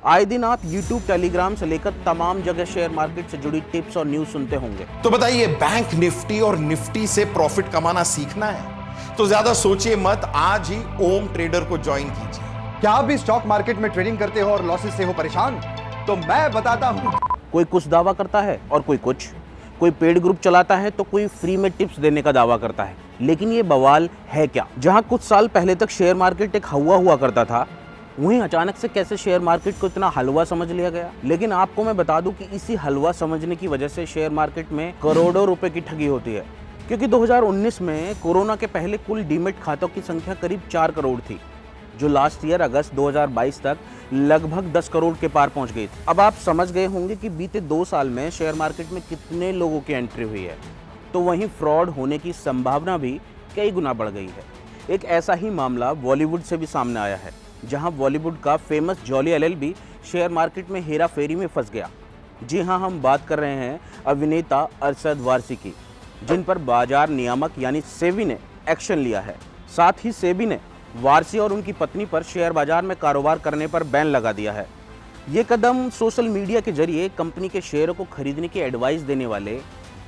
आए दिन आप YouTube, टेलीग्राम से लेकर तमाम जगह शेयर मार्केट से जुड़ी टिप्स और न्यूज सुनते होंगे। तो बताइए, बैंक निफ्टी और निफ्टी से प्रॉफिट कमाना सीखना है तो ज्यादा सोचिए मत, आज ही ओम ट्रेडर को ज्वाइन कीजिए। क्या आप भी स्टॉक मार्केट में ट्रेडिंग करते हो और लॉसेस से हो परेशान? तो मैं बताता हूं। कोई कुछ दावा करता है और कोई कुछ, कोई पेड ग्रुप चलाता है तो कोई फ्री में टिप्स देने का दावा करता है। लेकिन ये बवाल है क्या? जहां कुछ साल पहले तक शेयर मार्केट एक हवा हुआ करता था, वहीं अचानक से कैसे शेयर मार्केट को इतना हलवा समझ लिया गया। लेकिन आपको मैं बता दूं कि इसी हलवा समझने की वजह से शेयर मार्केट में करोड़ों रुपए की ठगी होती है। क्योंकि 2019 में कोरोना के पहले कुल डीमैट खातों की संख्या करीब 4 करोड़ थी, जो लास्ट ईयर अगस्त 2022 तक लगभग 10 करोड़ के पार पहुंच गई थी। अब आप समझ गए होंगे कि बीते 2 साल में शेयर मार्केट में कितने लोगों की एंट्री हुई है। तो वहीं फ्रॉड होने की संभावना भी कई गुना बढ़ गई है। एक ऐसा ही मामला बॉलीवुड से भी सामने आया है, जहां बॉलीवुड का famous jolly LLB share market में हेरा फेरी में फंस गया। जी हां, हम बात कर रहे हैं अभिनेता अरशद वारसी की, जिन पर बाजार नियामक यानी सेबी ने एक्शन लिया है। साथ ही सेबी ने वारसी और उनकी पत्नी पर शेयर बाजार में कारोबार करने पर बैन लगा दिया है। ये कदम सोशल मीडिया के जरिए कंपनी के शेयरों को खरीदने की एडवाइस देने वाले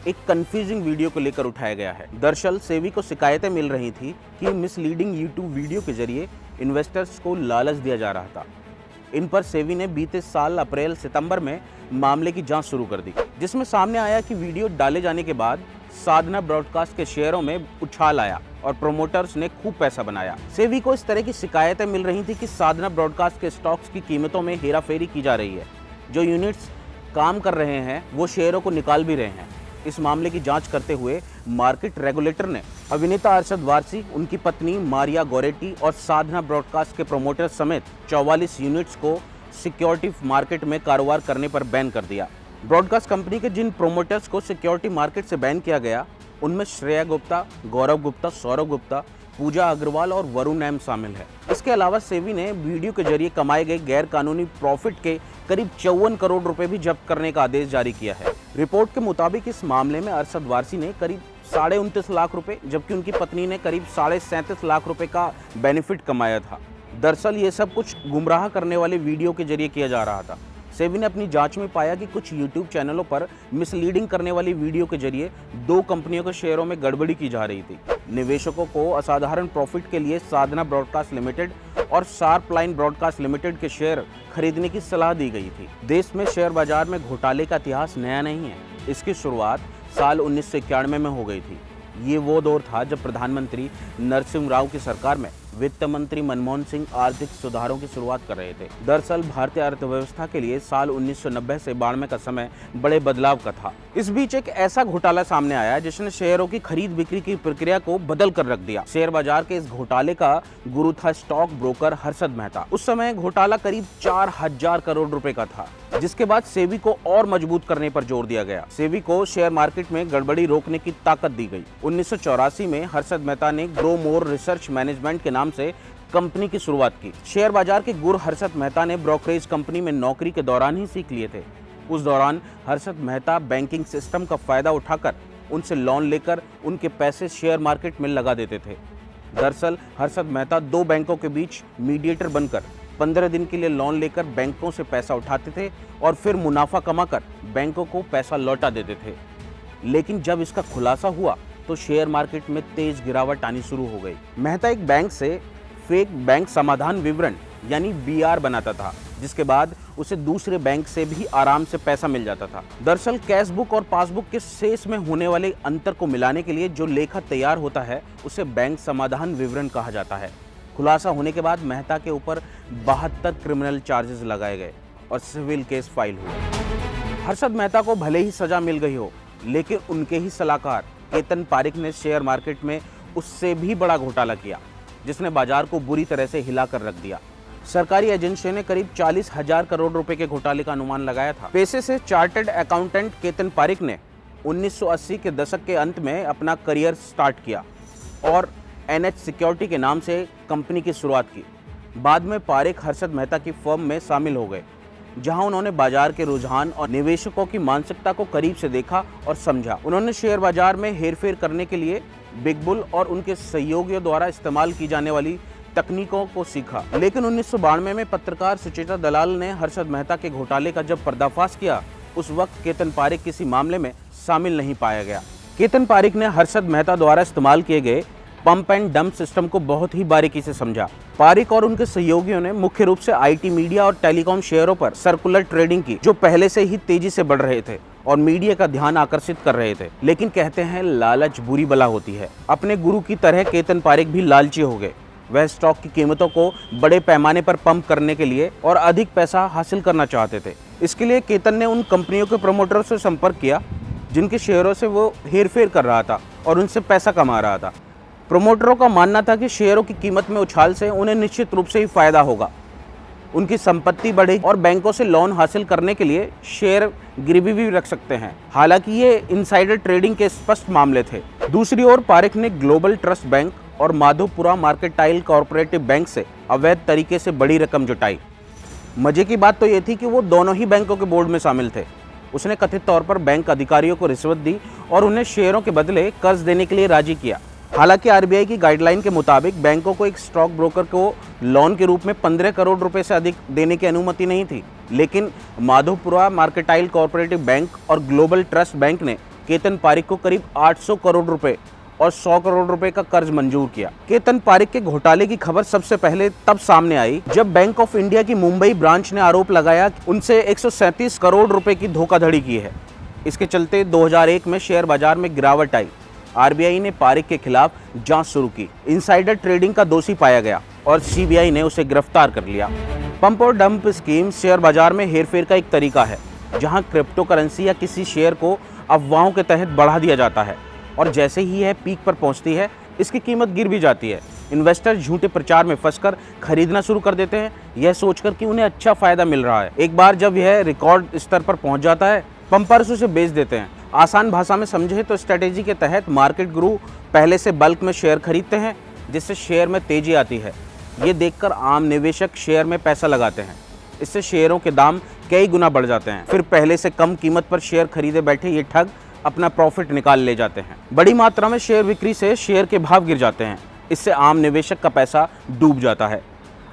एक कंफ्यूजिंग वीडियो को लेकर उठाया गया है। दरअसल सेबी को शिकायतें मिल रही थी कि मिसलीडिंग यूट्यूब वीडियो के जरिए इन्वेस्टर्स को लालच दिया जा रहा था। इन पर सेबी ने बीते साल अप्रैल सितंबर में मामले की जांच शुरू कर दी, जिसमें सामने आया कि वीडियो डाले जाने के बाद साधना ब्रॉडकास्ट के शेयरों में उछाल आया और प्रोमोटर्स ने खूब पैसा बनाया। सेबी को इस तरह की शिकायतें मिल रही थी कि साधना ब्रॉडकास्ट के स्टॉक्स की कीमतों में हेराफेरी की जा रही है। जो यूनिट्स काम कर रहे हैं वो शेयरों को निकाल भी रहे हैं। इस मामले की जांच करते हुए मार्केट रेगुलेटर ने अभिनेता अरशद वारसी, उनकी पत्नी मारिया गोरेटी और साधना ब्रॉडकास्ट के प्रोमोटर समेत 44 यूनिट्स को सिक्योरिटी मार्केट में कारोबार करने पर बैन कर दिया। ब्रॉडकास्ट कंपनी के जिन प्रोमोटर्स को सिक्योरिटी मार्केट से बैन किया गया, उनमें श्रेया गुप्ता, गौरव गुप्ता, सौरभ गुप्ता, पूजा अग्रवाल और वरुण एम शामिल है। इसके अलावा सेबी ने वीडियो के जरिए कमाए गए गैर कानूनी प्रॉफिट के करीब 54 करोड़ रुपए भी जब्त करने का आदेश जारी किया है। रिपोर्ट के मुताबिक इस मामले में अरशद वारसी ने करीब 29.5 लाख रुपए, जबकि उनकी पत्नी ने करीब 37.5 लाख रुपए का बेनिफिट कमाया था। दरअसल ये सब कुछ गुमराह करने वाले वीडियो के जरिए किया जा रहा था। सेबी ने अपनी जांच में पाया कि कुछ यूट्यूब चैनलों पर मिसलीडिंग करने वाली वीडियो के जरिए 2 कंपनियों के शेयरों में गड़बड़ी की जा रही थी। निवेशकों को असाधारण प्रॉफिट के लिए साधना ब्रॉडकास्ट लिमिटेड और शार्प लाइन ब्रॉडकास्ट लिमिटेड के शेयर खरीदने की सलाह दी गई थी। देश में शेयर बाजार में घोटाले का इतिहास नया नहीं है। इसकी शुरुआत साल 1991 में हो गई थी। ये वो दौर था जब प्रधानमंत्री नरसिम्हा राव की सरकार में वित्त मंत्री मनमोहन सिंह आर्थिक सुधारों की शुरुआत कर रहे थे। दरअसल भारतीय अर्थव्यवस्था के लिए साल 1990 से 92 का समय बड़े बदलाव का था। इस बीच एक ऐसा घोटाला सामने आया जिसने शेयरों की खरीद बिक्री की प्रक्रिया को बदल कर रख दिया। शेयर बाजार के इस घोटाले का गुरु था स्टॉक ब्रोकर हर्षद मेहता। उस समय घोटाला करीब 4000 करोड़ रुपए का था, जिसके बाद सेबी को और मजबूत करने पर जोर दिया गया। सेबी को शेयर मार्केट में गड़बड़ी रोकने की ताकत दी गई। 1984 में हर्षद मेहता ने ग्रो मोर रिसर्च मैनेजमेंट के नाम से कंपनी की शुरुआत की। शेयर बाजार के गुरु हर्षद मेहता ने ब्रोकरेज कंपनी में नौकरी के दौरान ही सीख लिए थे। उस दौरान हर्षद मेहता बैंकिंग सिस्टम का फायदा उठाकर उनसे लोन लेकर उनके पैसे शेयर मार्केट में लगा देते थे। दरअसल हर्षद मेहता 2 बैंकों के बीच मीडिएटर बनकर 15 दिन के लिए लोन लेकर बैंकों से पैसा उठाते थे और फिर मुनाफा कमाकर बैंकों को पैसा लौटा देते थे। लेकिन जब इसका खुलासा हुआ तो शेयर मार्केट में तेज गिरावट आनी शुरू हो गई। मेहता एक बैंक से फेक बैंक समाधान विवरण यानी BR बनाता था, जिसके बाद उसे दूसरे बैंक से भी आराम से पैसा मिल जाता था। दरअसल कैश बुक और पासबुक के शेष में होने वाले अंतर को मिलाने के लिए जो लेखा तैयार होता है उसे बैंक समाधान विवरण कहा जाता है। खुलासा होने के बाद मेहता के ऊपर 72 क्रिमिनल चार्जेस लगाए गए और सिविल केस फाइल हुए। हर्षद मेहता को भले ही सजा मिल गई हो, लेकिन उनके ही सलाहकार केतन पारिक ने शेयर मार्केट में उससे भी बड़ा घोटाला किया, जिसने बाजार को बुरी तरह से हिला कर रख दिया। सरकारी एजेंसियों ने करीब 40,000 करोड़ रुपए के घोटाले का अनुमान लगाया था। पेशे से चार्टर्ड अकाउंटेंट केतन पारिक ने 1980 के दशक के अंत में अपना करियर स्टार्ट किया और NH सिक्योरिटी के नाम से कंपनी की शुरुआत की। बाद में पारिक हर्षद मेहता की फर्म में शामिल हो गए, जहां उन्होंने बाजार के रुझान और निवेशकों की मानसिकता को करीब से देखा और समझा। उन्होंने शेयर बाजार में हेरफेर करने के लिए बिग बुल और उनके सहयोगियों द्वारा इस्तेमाल की जाने वाली तकनीकों को सीखा। लेकिन 1992 में पत्रकार सुचेता दलाल ने हर्षद मेहता के घोटाले का जब पर्दाफाश किया, उस वक्त केतन पारेख किसी मामले में शामिल नहीं पाया गया। केतन पारेख ने हर्षद मेहता द्वारा इस्तेमाल किए गए पंप एंड डंप सिस्टम को बहुत ही बारीकी से समझा। पारेख और उनके सहयोगियों ने मुख्य रूप से आईटी, मीडिया और टेलीकॉम शेयरों पर सर्कुलर ट्रेडिंग की, जो पहले से ही तेजी से बढ़ रहे थे और मीडिया का ध्यान आकर्षित कर रहे थे। लेकिन कहते हैं लालच बुरी बला होती है। अपने गुरु की तरह केतन पारेख भी लालची हो गए। वह स्टॉक की कीमतों को बड़े पैमाने पर पंप करने के लिए और अधिक पैसा हासिल करना चाहते थे। इसके लिए केतन ने उन कंपनियों के प्रमोटरों से संपर्क किया जिनके शेयरों से वो हेरफेर कर रहा था और उनसे पैसा कमा रहा था। प्रमोटरों का मानना था कि शेयरों की कीमत में उछाल से उन्हें निश्चित रूप से ही फायदा होगा, उनकी संपत्ति बढ़ेगी और बैंकों से लोन हासिल करने के लिए शेयर गिरवी भी रख सकते हैं। हालांकि ये इनसाइडर ट्रेडिंग के स्पष्ट मामले थे। दूसरी ओर पारेख ने ग्लोबल ट्रस्ट बैंक और माधोपुरा मर्केंटाइल कोऑपरेटिव बैंक से अवैध तरीके से बड़ी रकम जुटाई। मजे की बात तो ये थी कि वो दोनों ही बैंकों के बोर्ड में शामिल थे। उसने कथित तौर पर बैंक अधिकारियों को रिश्वत दी और उन्हें शेयरों के बदले कर्ज देने के लिए राजी किया। हालांकि आरबीआई की गाइडलाइन के मुताबिक बैंकों को एक स्टॉक ब्रोकर को लोन के रूप में 15 करोड़ रुपए से अधिक देने की अनुमति नहीं थी। लेकिन माधोपुरा मर्केंटाइल कोऑपरेटिव बैंक और ग्लोबल ट्रस्ट बैंक ने केतन पारेख को करीब 800 करोड़ रुपए और 100 करोड़ रुपए का कर्ज मंजूर किया। केतन पारेख के घोटाले की खबर सबसे पहले तब सामने आई जब बैंक ऑफ इंडिया की मुंबई ब्रांच ने आरोप लगाया कि उनसे 137 करोड़ रुपए की धोखाधड़ी की है। इसके चलते 2001 में शेयर बाजार में गिरावट आई। आरबीआई ने पारेख के खिलाफ जांच शुरू की। इनसाइडर ट्रेडिंग का दोषी पाया गया और सीबीआई ने उसे गिरफ्तार कर लिया। पंप और डंप स्कीम शेयर बाजार में हेरफेर का एक तरीका है, जहां क्रिप्टो करेंसी या किसी शेयर को अफवाहों के तहत बढ़ा दिया जाता है और जैसे ही यह पीक पर पहुंचती है, इसकी कीमत गिर भी जाती है। इन्वेस्टर झूठे प्रचार में फंसकर खरीदना शुरू कर देते हैं, यह सोचकर कि उन्हें अच्छा फायदा मिल रहा है। एक बार जब यह रिकॉर्ड स्तर पर पहुंच जाता है, पंपर्स उसे बेच देते हैं। आसान भाषा में समझे तो स्ट्रेटेजी के तहत मार्केट गुरु पहले से बल्क में शेयर खरीदते हैं, जिससे शेयर में तेजी आती है। ये देखकर आम निवेशक शेयर में पैसा लगाते हैं। इससे शेयरों के दाम कई गुना बढ़ जाते हैं। फिर पहले से कम कीमत पर शेयर खरीदे बैठे ये ठग अपना प्रॉफिट निकाल ले जाते हैं। बड़ी मात्रा में शेयर बिक्री से शेयर के भाव गिर जाते हैं। इससे आम निवेशक का पैसा डूब जाता है।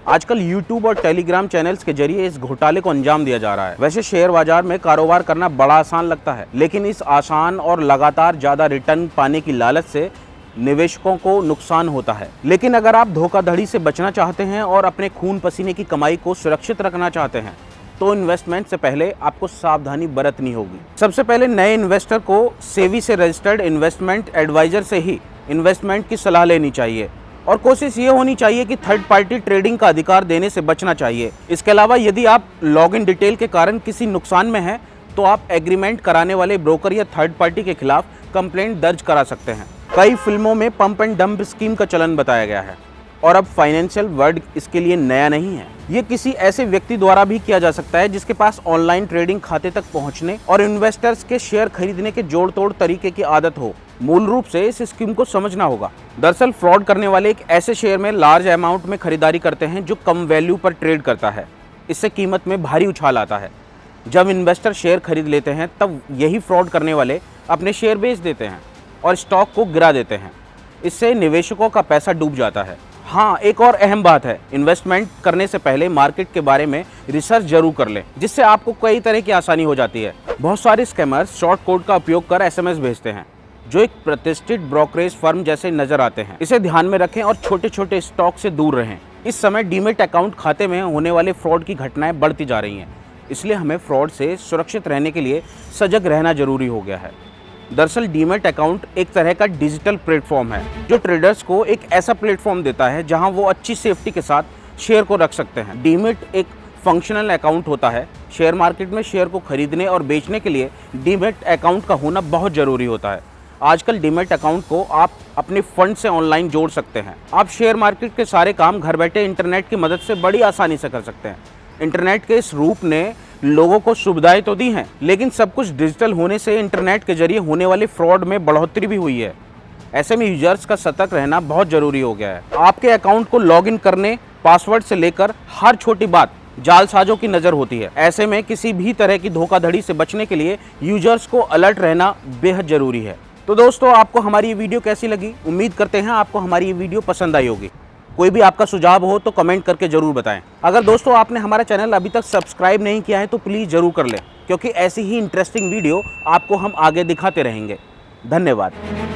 आजकल YouTube और टेलीग्राम चैनल्स के जरिए इस घोटाले को अंजाम दिया जा रहा है। वैसे शेयर बाजार में कारोबार करना बड़ा आसान लगता है, लेकिन इस आसान और लगातार ज़्यादा रिटर्न पाने की लालच से निवेशकों को नुकसान होता है। लेकिन अगर आप धोखाधड़ी से बचना चाहते हैं और अपने खून पसीने की कमाई को सुरक्षित रखना चाहते हैं, तो इन्वेस्टमेंट से पहले आपको सावधानी बरतनी होगी। सबसे पहले नए इन्वेस्टर को सेबी से रजिस्टर्ड इन्वेस्टमेंट एडवाइजर से ही इन्वेस्टमेंट की सलाह लेनी चाहिए और कोशिश ये होनी चाहिए कि थर्ड पार्टी ट्रेडिंग का अधिकार देने से बचना चाहिए। इसके अलावा यदि आप लॉगिन डिटेल के कारण किसी नुकसान में हैं, तो आप एग्रीमेंट कराने वाले ब्रोकर या थर्ड पार्टी के खिलाफ कंप्लेंट दर्ज करा सकते हैं। कई फिल्मों में पंप एंड डंप स्कीम का चलन बताया गया है और अब फाइनेंशियल वर्ड इसके लिए नया नहीं है। ये किसी ऐसे व्यक्ति द्वारा भी किया जा सकता है जिसके पास ऑनलाइन ट्रेडिंग खाते तक पहुंचने और इन्वेस्टर्स के शेयर खरीदने के जोड़ तोड़ तरीके की आदत हो। मूल रूप से इस स्कीम को समझना होगा। दरअसल फ्रॉड करने वाले एक ऐसे शेयर में लार्ज अमाउंट में खरीदारी करते हैं जो कम वैल्यू पर ट्रेड करता है। इससे कीमत में भारी उछाल आता है। जब इन्वेस्टर शेयर खरीद लेते हैं, तब यही फ्रॉड करने वाले अपने शेयर बेच देते हैं और स्टॉक को गिरा देते हैं। इससे निवेशकों का पैसा डूब जाता है। हाँ, एक और अहम बात है, इन्वेस्टमेंट करने से पहले मार्केट के बारे में रिसर्च जरूर कर लें, जिससे आपको कई तरह की आसानी हो जाती है। बहुत सारे स्कैमर्स शॉर्ट कोड का उपयोग कर SMS भेजते हैं, जो एक प्रतिष्ठित ब्रोकरेज फर्म जैसे नजर आते हैं। इसे ध्यान में रखें और छोटे छोटे स्टॉक से दूर रहें। इस समय डीमेट अकाउंट खाते में होने वाले फ्रॉड की घटनाएं बढ़ती जा रही हैं, इसलिए हमें फ्रॉड से सुरक्षित रहने के लिए सजग रहना जरूरी हो गया है। दरअसल डीमेट अकाउंट एक तरह का डिजिटल प्लेटफॉर्म है, जो ट्रेडर्स को एक ऐसा प्लेटफॉर्म देता है जहां वो अच्छी सेफ्टी के साथ शेयर को रख सकते हैं। डीमेट एक फंक्शनल अकाउंट होता है। शेयर मार्केट में शेयर को खरीदने और बेचने के लिए डीमेट अकाउंट का होना बहुत जरूरी होता है। आजकल डीमेट अकाउंट को आप अपने फंड से ऑनलाइन जोड़ सकते हैं। आप शेयर मार्केट के सारे काम घर बैठे इंटरनेट की मदद से बड़ी आसानी से कर सकते हैं। इंटरनेट के इस रूप ने लोगों को सुविधाएं तो दी हैं, लेकिन सब कुछ डिजिटल होने से इंटरनेट के जरिए होने वाले फ्रॉड में बढ़ोतरी भी हुई है। ऐसे में यूजर्स का सतर्क रहना बहुत जरूरी हो गया है। आपके अकाउंट को लॉगिन करने, पासवर्ड से लेकर हर छोटी बात जालसाजों की नजर होती है। ऐसे में किसी भी तरह की धोखाधड़ी से बचने के लिए यूजर्स को अलर्ट रहना बेहद जरूरी है। तो दोस्तों, आपको हमारी ये वीडियो कैसी लगी? उम्मीद करते हैं आपको हमारी ये वीडियो पसंद आई होगी। कोई भी आपका सुझाव हो तो कमेंट करके जरूर बताएं। अगर दोस्तों आपने हमारा चैनल अभी तक सब्सक्राइब नहीं किया है तो प्लीज़ ज़रूर कर लें, क्योंकि ऐसी ही इंटरेस्टिंग वीडियो आपको हम आगे दिखाते रहेंगे। धन्यवाद।